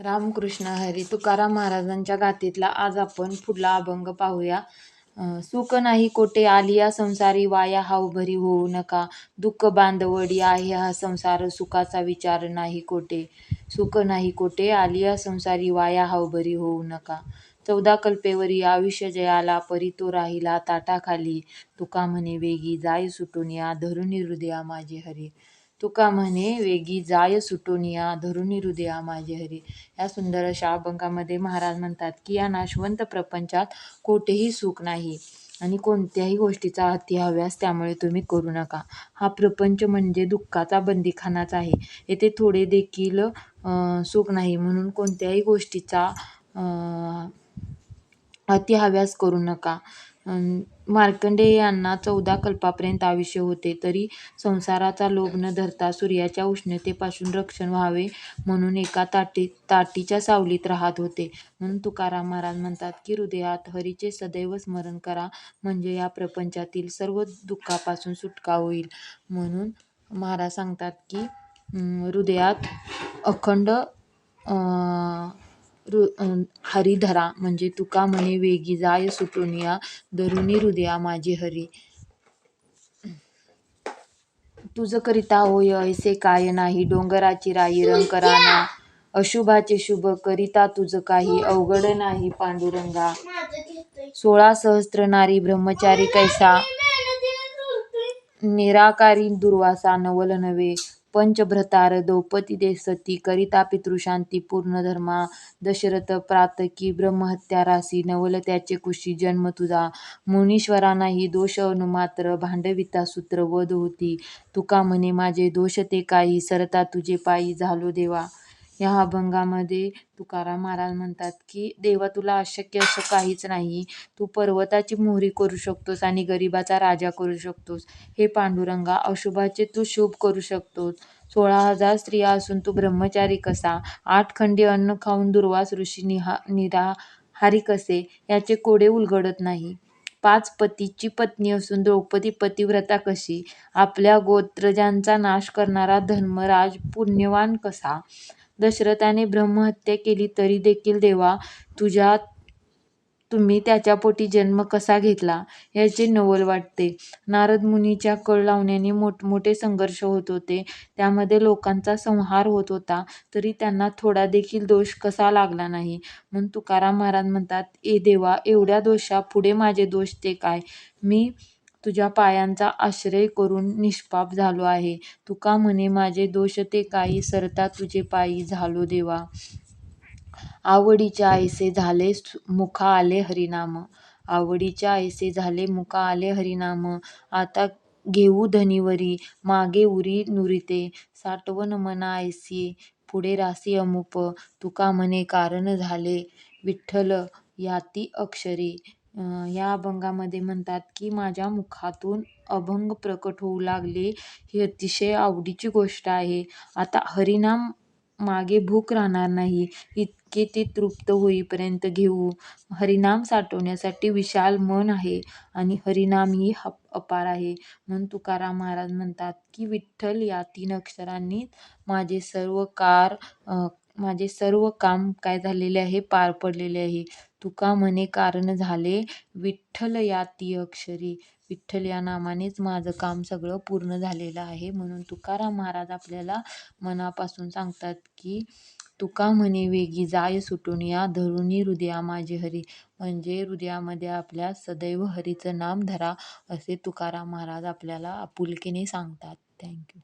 रामकृष्ण हरी. तुकाराम महाराजांच्या गाथेतला आज आपण पुढला अभंग पाहूया. सुख नाही कोठे आलिया संसारी, वाया हावभरी होऊ नका. दुःख बांधवडी आहे हा संसार, सुखाचा विचार नाही कोठे. सुख नाही कोठे आलिया संसारी, वाया हावभरी होऊ नका. 14 कल्पेवरी आयुष्य जयाला, परी तो राहिला ताटाखाली. तुका म्हणे वेगी जाय सुटूनिया, धरुनी हृदया माझे हरी. तुका म्हणे वेगी जाय सुटोनिया, धरुनी हृदया माझे हरी. या सुंदर अशा अभंगामध्ये महाराज म्हणतात की या नाशवंत प्रपंचात कोठेही सुख नाही आणि कोणत्याही गोष्टीचा अतिहव्यास त्यामुळे तुम्ही करू नका. हा प्रपंच म्हणजे दुःखाचा बंदीखानाच आहे. येथे थोडे देखील सुख नाही, म्हणून कोणत्याही गोष्टीचा अतिहव्यास करू नका. मार्कंडेय यांना 14 कल्पापर्यंत आयुष्य होते, तरी संसाराचा लोभ न धरता सूर्याच्या उष्णतेपासून रक्षण व्हावे म्हणून एका ताटीच्या सावलीत राहत होते. म्हणून तुकाराम महाराज म्हणतात की हृदयात हरीचे सदैव स्मरण करा, म्हणजे या प्रपंचातील सर्व दुःखापासून सुटका होईल. म्हणून महाराज सांगतात की हृदयात अखंड हरी धरा, म्हणजे तुका म्हणे वेगी जाय सुटूनिया, धरुनी हृदया माझे हरी. तुझ करिता होय ऐसे काय नाही, डोंगराची राई रंग राना. अशुभाचे शुभ करिता तुझ काही, अवघड नाही पांडुरंगा. 16 सहस्त्र नारी ब्रह्मचारी कैसा, निराकारी दुर्वासा नवल नवे. पंचभ्रतार द्रौपदी देसती, करिता पितृशांती पूर्ण धर्मा. दशरथ प्रातकी ब्रह्महत्या रासी, नवल त्याचे कुशी जन्म तुझा. मुनीश्वरांनाही दोष अनुमात्र, भांडविता सूत्र वध होती. तुका म्हणे माझे दोष ते काही, सरता तुझे पायी झालो देवा. या अभंगामध्ये तुकाराम महाराज म्हणतात की देवा, तुला अशक्य असं काहीच नाही. तू पर्वताची मोहरी करू शकतोस आणि गरिबाचा राजा करू शकतोस. हे पांडुरंगा, अशुभाचे तू शुभ करू शकतोस. 16,000 स्त्रिया असून तू ब्रह्मचारी कसा. 8 खंडी अन्न खाऊन दुर्वास ऋषी निराहारी कसे, याचे कोडे उलगडत नाही. 5 पतीची पत्नी असून द्रौपदी पतिव्रता कशी. आपल्या गोत्रजांचा नाश करणारा धर्मराज पुण्यवान कसा. दशरथाने ब्रह्महत्या केली तरी देखील देवा, तुम्ही त्याच्या पोटी जन्म कसा घेतला, याचे नवल वाटते. नारद मुनीच्या कळ लावण्याने मोठमोठे संघर्ष होत होते, त्यामध्ये लोकांचा संहार होत होता, तरी त्यांना थोडा देखील दोष कसा लागला नाही. म्हणून तुकाराम महाराज म्हणतात, ए देवा, एवढ्या दोषा पुढे माझे दोष ते काय. मी तुझ्या पायांचा आश्रय करून निष्पाप झालो आहे. तुका म्हणे माझे दोष ते काही, सरता तुझे पायी झालो देवा. आवडीच्या ऐसे झाले मुखा आले हरिनाम. आवडीच्या ऐसे झाले मुखा आले हरिनाम. आता घेऊ धनीवरी, मागे उरी नुरिते. साठवण मना ऐसी, पुढे रासी अमुप. तुका म्हणे कारण झाले विठ्ठल याती अक्षरी. या अभंगामध्ये म्हणतात की माझ्या मुखातून अभंग प्रकट होऊ लागले, ही अतिशय आवडीची गोष्ट आहे. आता हरिनाम मागे भूक राहणार नाही, इतके ते तृप्त होईपर्यंत घेऊ. हरिनाम साठवण्यासाठी विशाल मन आहे आणि हरिनाम ही अपार आहे. म्हणून तुकाराम महाराज म्हणतात की विठ्ठल या 3 अक्षरांनी माझे सर्व काम काय झालेले आहे, पार पडलेले आहे. तुका म्हणे कारण झाले विठ्ठल या 3 अक्षरी. विठ्ठल या नामानेच माझं काम सगळं पूर्ण झालेलं आहे. म्हणून तुकाराम महाराज आपल्याला मनापासून सांगतात की तुका म्हणे वेगी जाय सुटूनिया, धरुनी हृदया माझे हरी. म्हणजे हृदयामध्ये आपल्या सदैव हरीचं नाम धरा, असे तुकाराम महाराज आपल्याला आपुलकीने सांगतात. थँक्यू.